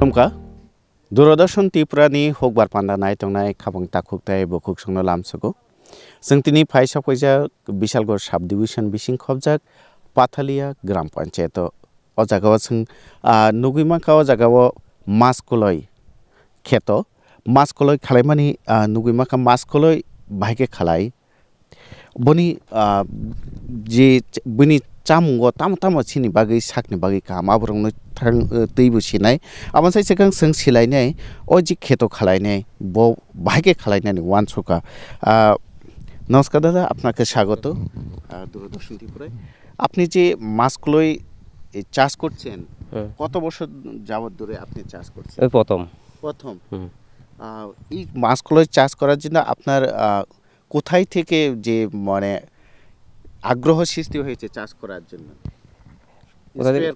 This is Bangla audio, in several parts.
Tumka Duradashan Tiprani Hogbar Panda Night on Night Kabang Takukta Bokuk Sona Lamsago Santini Paisa Poja Bishalgor Subdivision Bishing Kobjak Patalia Gram Pancheto Ozagawasang Nugimaka Ozagawa Maskoloi Keto Maskoloi Kalemani Nugimaka Maskoloi Bike Kalai Boni Buni Chamungo Tam Chini Baggy Sakni Baggy Kam Abrong Tibu Sinai Avansai Second Sang Silane Oji Keto Kalane Bo Bike Kalane one soka নমস্কার দাদা আপনাকে স্বাগত দূরদর্শন ত্রিপুরায় আপনি যে মাছগুলোই চাষ করছেন কত বছর যাবত ধরে আপনি চাষ করছেন এই প্রথম এই মাছগুলোই চাষ করার জন্য আপনার কোথায় থেকে যে মানে আগ্রহ সৃষ্টি হয়েছে চাষ করার জন্য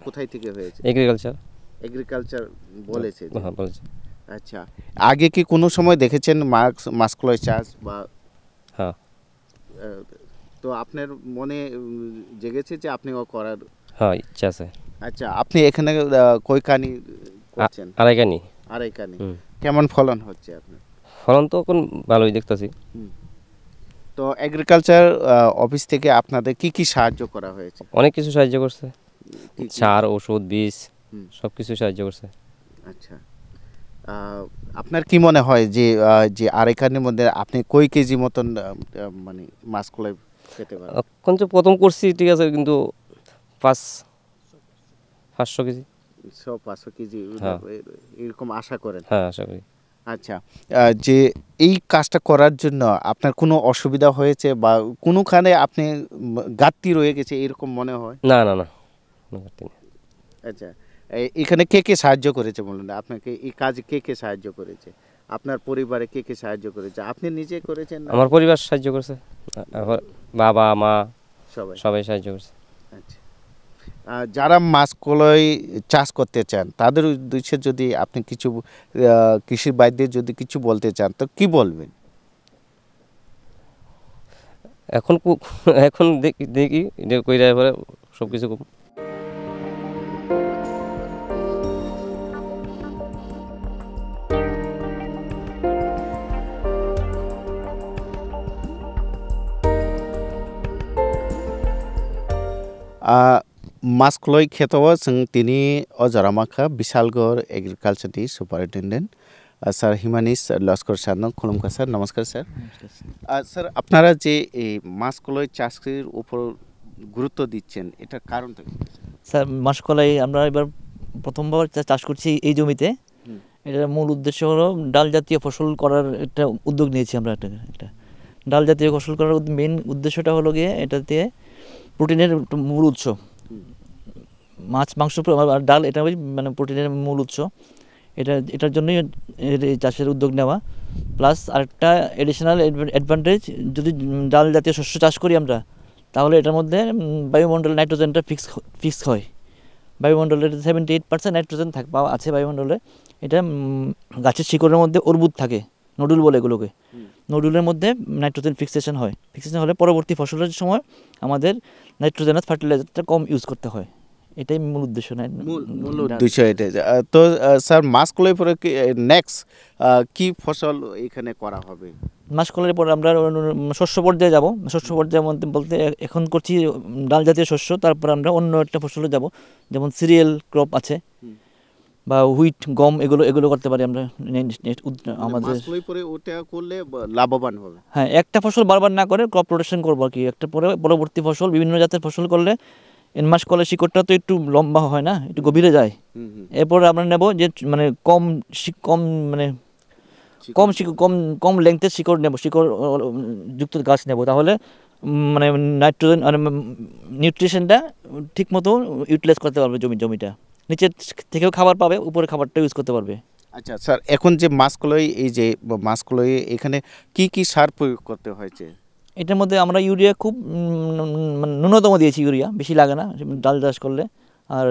কোথায় থেকে হয়েছে এগ্রিকালচার বলেছে হ্যাঁ বলেছে আচ্ছা আগে কি কোনো সময় দেখেছেন মাছগুলোই চাষ বা হ্যাঁ তো আপনার মনে জেগেছে যে আপনিও করার হ্যাঁ ইচ্ছা আছে আচ্ছা আপনি এখানে কই কানি করছেন আড়াই কানি কেমন ফলন হচ্ছে আপনার ফলন তো কোন ভালোই দেখতেছি তো এগ্রিকালচার অফিস থেকে আপনাদের কি কি সাহায্য করা হয়েছে অনেক কিছু সাহায্য করছে সার ওষুধ বীজ সব কিছু সাহায্য করছে আচ্ছা আপনার কি মনে হয় যে যে আড়াই কানির মধ্যে আপনি কই কেজি মতন মানে মাছগুলো খেতে পারেন এখন তো প্রথম করছি ঠিক আছে কিন্তু 500 কেজি 500 কেজি এরকম আশা করেন হ্যাঁ আশা করি আচ্ছা যে এই কাজটা করার জন্য আপনার কোনো অসুবিধা হয়েছে বা কোনোখানে আপনি ঘাটতি রয়ে গেছে এরকম মনে হয় না না না ঘাটতি নেই আচ্ছা এখানে কে কে সাহায্য করেছে বলুন আপনাকে এই কাজে কে সাহায্য করেছে আপনার পরিবারে কে সাহায্য করেছে আপনি নিজে করেছেন আমার পরিবার সাহায্য করেছে বাবা মা সবাই সাহায্য করেছে আচ্ছা যারা মাছগুলোই চাষ করতে চান তাদের উদ্দেশ্যে যদি আপনি কিছু কৃষি বাইদের যদি কিছু বলতে চান তো কি বলবেন এখন দেখি এটা কইরা পরে সব কিছু मास्कलय खेतवा जों दिनै अजरामाखा बिशालगढ़ एग्रिकालचारनि superintendent sir Himanish Laskar sir খুলুমকা স্যার নমস্কার স্যার স্যার আপনারা যে এই মাছকলাই চাষের উপর গুরুত্ব দিচ্ছেন এটার কারণটা কি স্যার মাছকলাই আমরা এবার প্রথমবার চাষ করছি এই জমিতে এটার মূল উদ্দেশ্য হলো ডাল জাতীয় ফসল করার একটা উদ্যোগ নিয়েছি আমরা একটা ডাল জাতীয় ফসল করার মেইন উদ্দেশ্যটা হলো গিয়ে এটাতে প্রোটিনের মূল উৎস মাছ মাংস আর ডাল এটা মানে প্রোটিনের মূল উৎস এটার জন্যই চাষের উদ্যোগ নেওয়া প্লাস আরেকটা এডিশনাল অ্যাডভান্টেজ যদি ডাল জাতীয় শস্য চাষ করি আমরা তাহলে এটার মধ্যে বায়ুমণ্ডল নাইট্রোজেনটা ফিক্স হয় বায়ুমণ্ডলের 78% নাইট্রোজেন পাওয়া আছে বায়ুমণ্ডলে এটা গাছের শিকড়ের মধ্যে অর্বুদ থাকে নডুল বলে এগুলোকে নডুলের মধ্যে নাইট্রোজেন ফিক্সেশন হলে পরবর্তী ফসলের সময় আমাদের নাইট্রোজেনাস ফার্টিলাইজারটা কম ইউজ করতে হয় এটাই মূল উদ্দেশ্য মূল উদ্দেশ্য এটা তো স্যার মাছকলাই পরে নেক্সট কি ফসল এখানে করা হবে মাছকলাইয়ের পর আমরা শস্য পর্যায়ে যাব শস্য পর্যায়ে বলতে এখন করছি ডাল জাতীয় শস্য তারপর আমরা অন্য একটা ফসলে যাব যেমন সিরিয়াল ক্রপ আছে বা হুইট গম এগুলো করতে পারি আমরা আমাদের মাছকলাই পরে ওটা করলে লাভবান হবে হ্যাঁ একটা ফসল বারবার না করে ক্রপ রোটেশন করব আর কি একটা পরে পরবর্তী ফসল বিভিন্ন জাতের ফসল করলে মাছকলাই শিকড়টা তো একটু লম্বা হয় না একটু গভীরে যায় এরপর আমরা নেব যে মানে কম লেংথের শিকড় নেব শিকড় যুক্ত গাছ নেব তাহলে মানে নাইট্রোজেন আর নিউট্রিশনটা ঠিকমতো ইউটিলাইজ করতে পারবে জমিটা নিচের থেকেও খাবার পাবে উপরে খাবারটা ইউজ করতে পারবে আচ্ছা স্যার এখন যে মাছকলাই এই যে মাছকলাই এখানে কি সার প্রয়োগ করতে হয়েছে এটার মধ্যে আমরা ইউরিয়া খুব ন্যূনতম দিয়েছি ইউরিয়া বেশি লাগে না ডাল চাষ করলে আর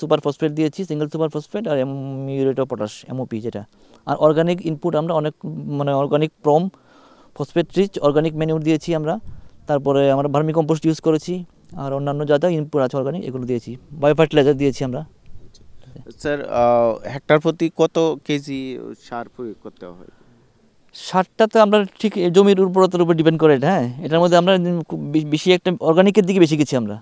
সুপার ফসফেট দিয়েছি সিঙ্গেল সুপার ফসফেট আর মিউরেট অফ পটাশ এমওপি যেটা আর অর্গানিক ইনপুট আমরা অনেক মানে organic PROM phosphate rich organic manure দিয়েছি আমরা তারপরে আমরা ভার্মি কম্পোস্ট ইউজ করেছি আর অন্যান্য যা যা ইনপুট আছে অর্গানিক এগুলো দিয়েছি বায়ো ফার্টিলাইজার দিয়েছি আমরা স্যার হেক্টর প্রতি কত কেজি সার প্রয়োগ করতে হয়? সারটা তো আমরা ঠিক জমির উর্বরতার উপর ডিপেন্ড করে এটা, হ্যাঁ, এটার মধ্যে আমরা খুব বেশি একটা অর্গানিকের দিকে বেশি গেছি আমরা,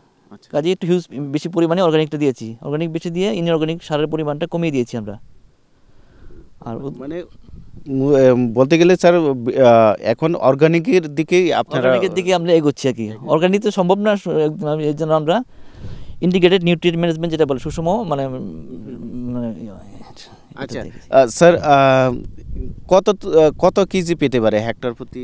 কাজে একটু হিউজ বেশি পরিমাণে অর্গানিকটা দিয়েছি, অর্গানিক বেশি দিয়ে ইনঅর্গানিক সারের পরিমাণটা কমিয়ে দিয়েছি আমরা। আর মানে বলতে গেলে স্যার এখন অর্গানিকের দিকেই আপনারা অর্গানিকের দিকে আমরা এগোচ্ছি আর কি। অর্গানিক তো সম্ভব না, এর জন্য আমরা ইন্টিগ্রেটেড নিউট্রিয়েন্ট ম্যানেজমেন্ট যেটা বলে সুষম মানে আচ্ছা স্যার কত কেজি পেতে পারে হেক্টর প্রতি?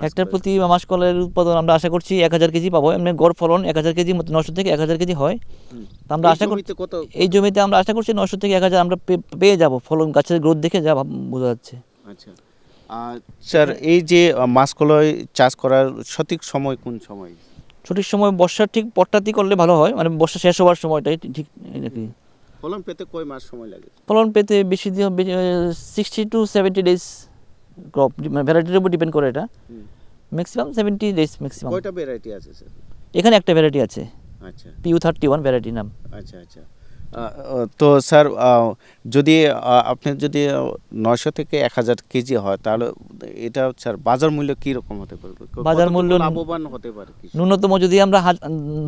হেক্টর প্রতি মাসকলাইয়ের উৎপাদন আমরা আশা করছি 1000 কেজি পাবো। এমনি গড় ফলন 1000 কেজি মতো, 900 থেকে 1000 কেজি হয়। আমরা আশা করছি এই জমিতে আমরা আশা করছি 900 থেকে 1000 আমরা পেয়ে যাব। ফলন গাছের গ্রোথ দেখে যা বোঝা যাচ্ছে। আচ্ছা স্যার, এই যে মাসকলাই চাষ করার সঠিক সময় কোন সময়? সঠিক সময় বর্ষার ঠিক পরটাতেই করলে ভালো হয়, মানে বর্ষা শেষ হওয়ার সময়টাই ঠিক নাকি। ফলন পেতে কয় মাস সময় লাগে? ফলন পেতে বেশি 60 to 70 ডেজ, ক্রপ মানে ভ্যারাইটির উপর ডিপেন্ড করে এটা। Maximum 70 days maximum. কয়টা ভ্যারাইটি আছে স্যার? এখানে একটা ভ্যারাইটি আছে, আচ্ছা, PU31 ভ্যারাইটি নাম। আচ্ছা আচ্ছা। তো স্যার যদি আপনি যদি 900 থেকে 1000 কেজি হয় তাহলে এটা স্যার বাজার মূল্য কী রকম হতে পারে? বাজার মূল্য লাভবান হতে পারে ন্যূনতম যদি আমরা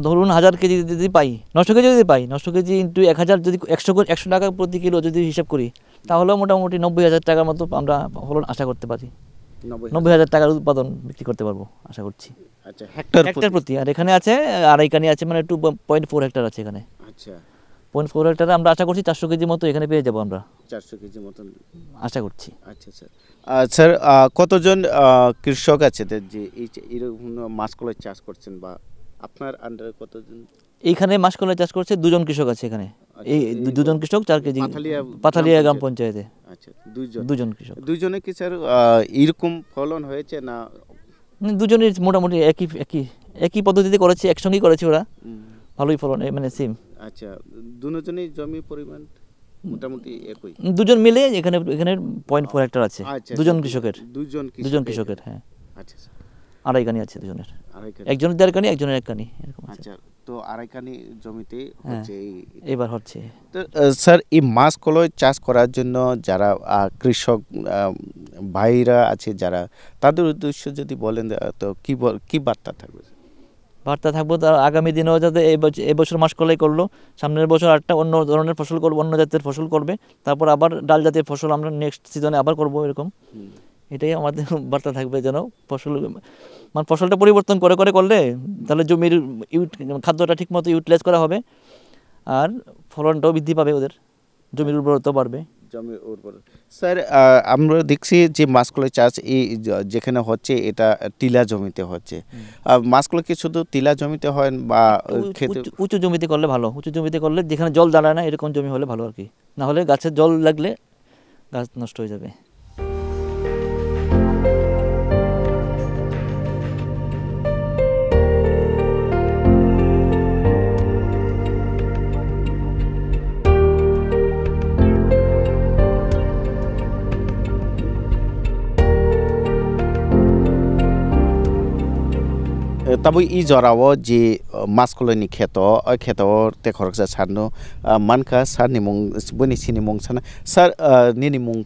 ধরুন 1000 কেজি যদি পাই, 900 কেজি যদি পাই, 900 কেজি ইন্টু 1000 যদি 100 টাকা প্রতি কিলো যদি হিসাব করি, তাহলেও মোটামুটি 90,000 টাকার মতো আমরা ফলন আশা করতে পারি। 90,000 টাকার উৎপাদন বিক্রি করতে পারবো আশা করছি। আচ্ছা, হেক্টর প্রতি। আর এখানে আছে আড়াই কানি আছে, মানে 2.4 হেক্টর আছে এখানে। আচ্ছা, 0.4 হেক্টরে আমরা আশা করছি 400 কেজি মতো এখানে পেয়ে যাবো আমরা, 400 কেজি মতো আশা করছি। আচ্ছা স্যার। স্যার কতজন কৃষক আছে যে এরকম মাসকলাই চাষ করছেন, বা আপনার আন্ডারে কতজন? এইখানে মাসকলাই চাষ করছে 2জন কৃষক আছে এখানে। এই 2জন কৃষক 4 কেজি পাথালিয়া গ্রাম পঞ্চায়েতে। আচ্ছা, 2জন কৃষক। 2জনে কি স্যার এরকম ফলন হয়েছে না? দুজনের মোটামুটি একই পদ্ধতিতে করেছে, একসঙ্গেই করেছে ওরা, ভালোই ফলন মানে সেম। আচ্ছা, দুজনেই জমি পরিমাণ মোটামুটি একই? 2জন মিলে এখানে 0.4 হেক্টর আছে। 2জন কৃষকের, 2জন কৃষকের, হ্যাঁ। আচ্ছা, আড়াই কানি আছে দুজনের, একজনের 1.5 কানি, একজনের 1 কানি এরকম আছে। আচ্ছা, তো আড়াই কানি জমিতে হচ্ছে এবার হচ্ছে। তো স্যার, এই মাসকলাই চাষ করার জন্য যারা কৃষক ভাইরা আছে যারা, তাদের উদ্দেশ্য যদি বলেন তো কি বার্তা থাকবে? বার্তা থাকবো তার আগামী দিনেও যাতে এবছর মাসকলাই করলো, সামনের বছর আরেকটা অন্য ধরনের ফসল করবো, অন্য জাতের ফসল করবে, তারপর আবার ডাল জাতীয় ফসল আমরা নেক্সট সিজনে আবার করবো, এরকম। এটাই আমাদের বার্তা থাকবে, যেন ফসলটা পরিবর্তন করলে তাহলে জমির খাদ্যটা ঠিকমতো ইউটিলাইজ করা হবে, আর ফলনটাও বৃদ্ধি পাবে, ওদের জমির উর্বরতা বাড়বে। জমির উর্বরতা। স্যার, আমরা দেখছি যে মাসকলাই চাষ এই যেখানে হচ্ছে এটা টিলা জমিতে হচ্ছে। মাসকলাই কি শুধু টিলা জমিতে হয়, বা উঁচু জমিতে করলে ভালো? উঁচু জমিতে করলে যেখানে জল দাঁড়ায় না, এরকম জমি হলে ভালো আর কি, না হলে গাছের জল লাগলে গাছ নষ্ট হয়ে যাবে। tabo i jorao je maskolo ni kheto o kheto te khoroksa sarno manka sarni mung boni sini mung sana sar nini mung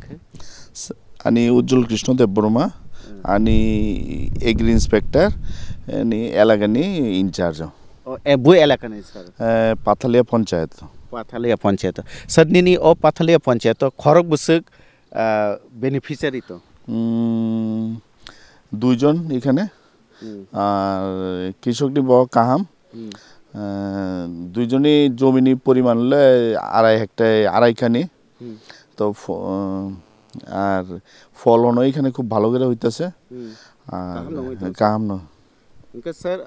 ani Ujjwal Krishna Debbarma ani agri inspector ani elagani in charge boi elakani sir Pathalia panchayat sir nini o Pathalia panchayat khorok busuk beneficiary to দুইজন এখানে আর কৃষকটি বড় কাহাম দুইজনই জমিনি পরিমাণ হলে আড়াইখানি তো আর ফলনও এখানে খুব ভালো করে হইতেছে আর কাহাম ন স্যার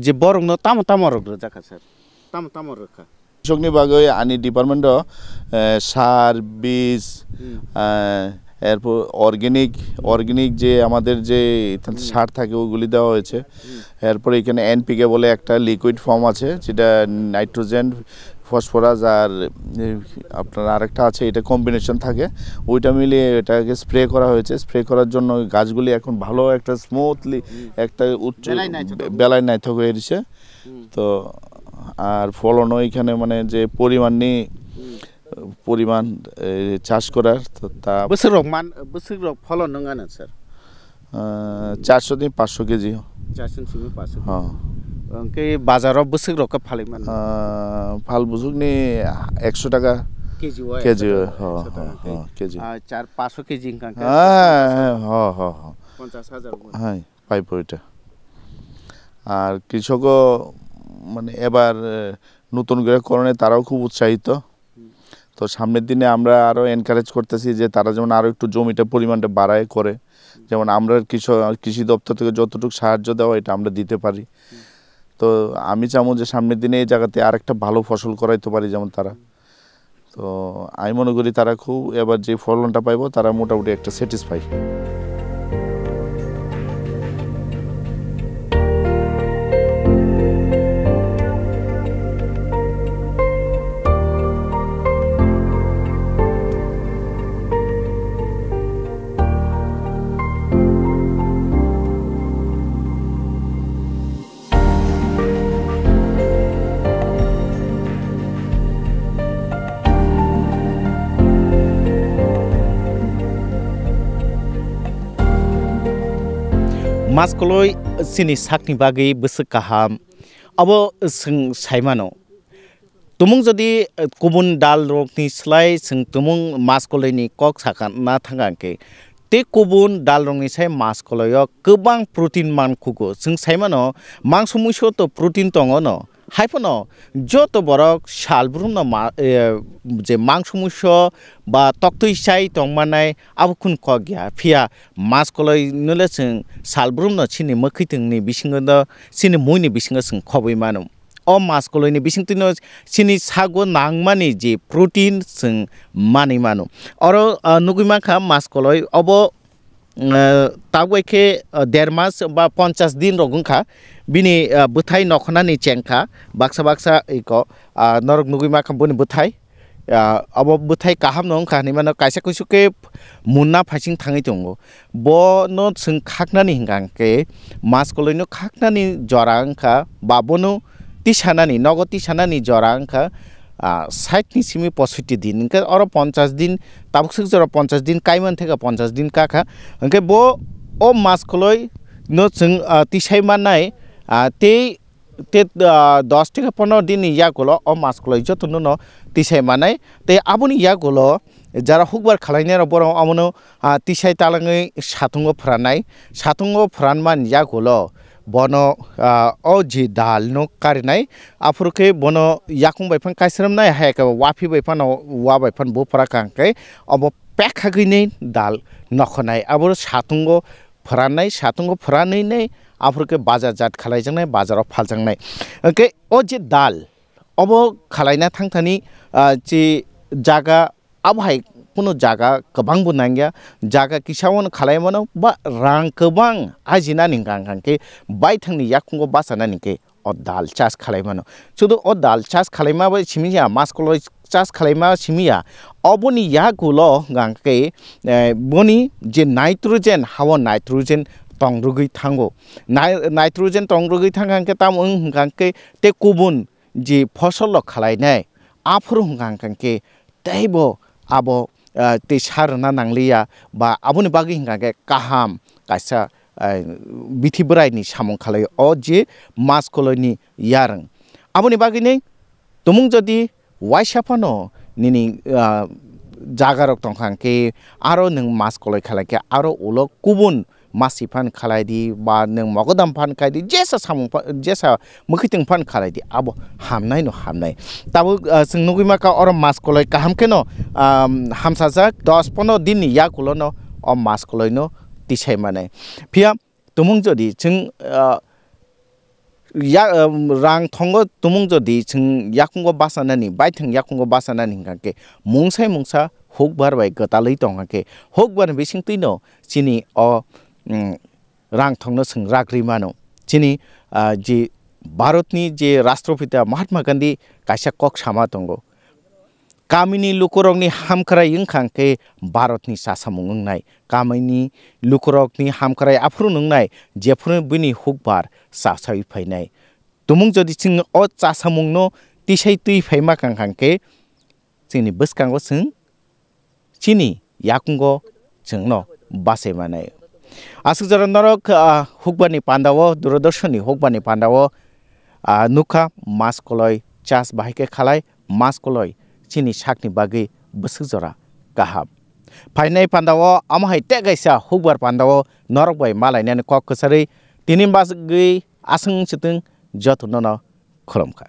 যে বরং তামর জাকা স্যার তামর রাখা কৃষকনি বাগে আনি ডিপার্টমেন্ট সার বীজ এরপর অর্গানিক যে আমাদের যে সার থাকে ওগুলি দেওয়া হয়েছে এরপর এখানে এনপিকে বলে একটা লিকুইড ফর্ম আছে যেটা নাইট্রোজেন ফসফরাস আর আপনার আরেকটা আছে এটা কম্বিনেশন থাকে ওইটা মিলিয়ে এটাকে স্প্রে করা হয়েছে স্প্রে করার জন্য গাছগুলি এখন ভালো একটা স্মুথলি একটা উচ্চ বেলায় নাইথক হয়ে এসেছে তো আর ফলনও এখানে মানে যে পরিমাণ নেই পরিমাণ চাষ করার তো তা बोसोराव फलन नङानो सर 400 থেকে 500 কেজি 400 থেকে 500 হ্যাঁ ओंके बाजाराव बोसोराव का फालिमान फाल बुजुगनि 100 টাকা केजी केजी हाँ केजी 400-500 केजी हाँ 50,000 हाँ पाइप ওইটা আর কৃষকও মানে এবার নতুন করে করণে তারাও খুব উৎসাহিত তো সামনের দিনে আমরা আরো এনকারেজ করতেছি যে তারা যেমন আরো একটু জমিটা পরিমাণটা বাড়ায় করে যেমন আমরা কৃষি দপ্তর থেকে যতটুকু সাহায্য দেওয়া এটা আমরা দিতে পারি তো আমি চাইবো যে সামনের দিনে এই জায়গাতে আরেকটা ভালো ফসল করাইতে পারি যেমন তারা তো আমি মনে করি তারা খুব এবার যে ফলনটা পাইবো তারা মোটামুটি একটা স্যাটিসফাই मास्कलय सिनि साकनि बागै बोसो गाहाम अब जों साइमानो तुमुं जदि गुबुन दाल रकनि स्लाय जों तुमुं मास्कलयनि कक साखाना थांगांके ते गुबुन दाल रंनि साय मास्कलय गोबां प्रटिन मानखुगो जों साइमानो मांस मुइसो तो प्रटिन दङ न हाइफनो जत बरक सालब्रुम जे मांस मुइसो बा तक्तै साइ दंमानाय आबुखुन क गया फिया मास्कलय नले जों सालब्रुम न सिनि मखैथोंनि बिसिङो द सिनि मुइनि बिसिङो जों खबै मानो अ मास्कलयनि बिसिंतिनो सिनि सागो नांमानि जे प्रटिन जों मानि मानो अरो नुगुमाखा मास्कलय अब तागुइखे 1.5 मास बा 50 दिन रगुंखा बिनि बुथाइ नखनानि चेंखा बाक्सा बाक्सा इको नरक नुगुमाखा बनि बुथाइ अब बुथाइ काहाम नंखा नि माने काइसा कुसुके मुन्ना फासिं थाङै दंगो ब न जों खाखनानि हिंगांके मास्कलयनो खाखनानि जरांखा बाबनो तिसानानि नगति सानानि जरांखा 60 नि सिमि 65 दिन इनके और 50 दिन ताबुकसक जरा 50 दिन काइमान थेगा 50 दिन काखा इनके बो ओ मास्कलय न जों तिसाइ मानाय ते 10 থেকে 15 दिन यागोलो अ मास्कलय जतनो न तिसाइ मानाय ते आबुनि यागोलो যারা হুকবার খালাইনার বড় আমনো তিসাই তালাङै साथुंगो फ्रानमान यागोलो बनो ओ जि दाल नो कारिनाय आफुरके बनो याकुं बायफान काइसरमनाय हायका वाफि बायफान वा बायफान बोफरा कांकै अब पेखागैनै दाल नखनाय आबो साथुंगो फ्रानैनै आफुरके बाजार जात खालायजोंनाय बाजाराव फालजोंनाय ओके ओ जि दाल अब खालायना थांथानि जि जागा आबहाय কোনো জায়গা गोबां बुनांगिया जागा किसावन खालायमानो बा रां गोबां आजिना निंगांगांके बायथांनि याकुंगो बासाना निके अ दाल चास खालायमानो सुदु अ दाल चास खालायमाबो सिमिया मास्कलय चास खालायमा सिमिया अबनि यागुलो गांके बनि जे नाइट्रोजेन हावा नाइट्रोजेन तंग्रुगै थांगो नाइट्रोजेन तंग्रुगै थांगांके ताम गांके ते गुबुन जे फसल खालायनाय आफुर गांके तैबो आबो ते सारना नांलिया बा आबुनि बागै हिंगाके काहाम काइसा बिथि बोरायनि सामं खालाय अ जे मास्कलयनि यारं आबुनि बागैनै तुमुं जदि वाइसाफानो निनि जागारक तंखांके आरो नों मास्कलय खालायके आरो उलो गुबुन मासि फान खालायदि बा नों मगदाम फान खायदि जेसा सामं जेसा मखैथों फान खालायदि आबो हामनाय न हामनाय ताबो जों नुगैमाका और मास्कलय काहामके न हामसाजाक 10-15 दिन याकुलो न अ मास्कलय न तिसाइ माने फिया तुमुं जदि जों या रां थंगो तुमुं जदि जों याकुंगो बासानानि बायथों याकुंगो बासानानि हिंगाके मुंसा हुक बारबाय गतालै दंगाके हुक बार बिसिंतिनो सिनि अ रां थंनो जों राग्रिमानो चिनि जे भारतनि जे राष्ट्रपिता महात्मा गांधी काइसा कक सामा दंगो कामिनी लुकुरकनि हामखराय इंखांके भारतनि सासामुंनाय कामिनी लुकुरकनि हामखराय आफ्रु नंनाय जेफोर बिनि हुकबार सासाय फैनाय तुमुं जदि जों अ सासामुंनो तिसाइ तुइ फैमा कांखांके जोंनि बोसकांगो जों चिनि याकुंगो जोंनो बासे माने आसु जरा नरक हुकबानि पान्दावो दूरदर्शननि हुकबानि पान्दावो नुखा मास कलय चास बाहायके खालाय मास कलय चिनि साकनि बागै बसु जरा गाहाम फाइनाय पान्दावो आमहाय तेगायसा हुकबार पान्दावो नरक बाय मालायनानै कक कसारै तिनि बागै आसं चितुं जतुननो खुलुमखा।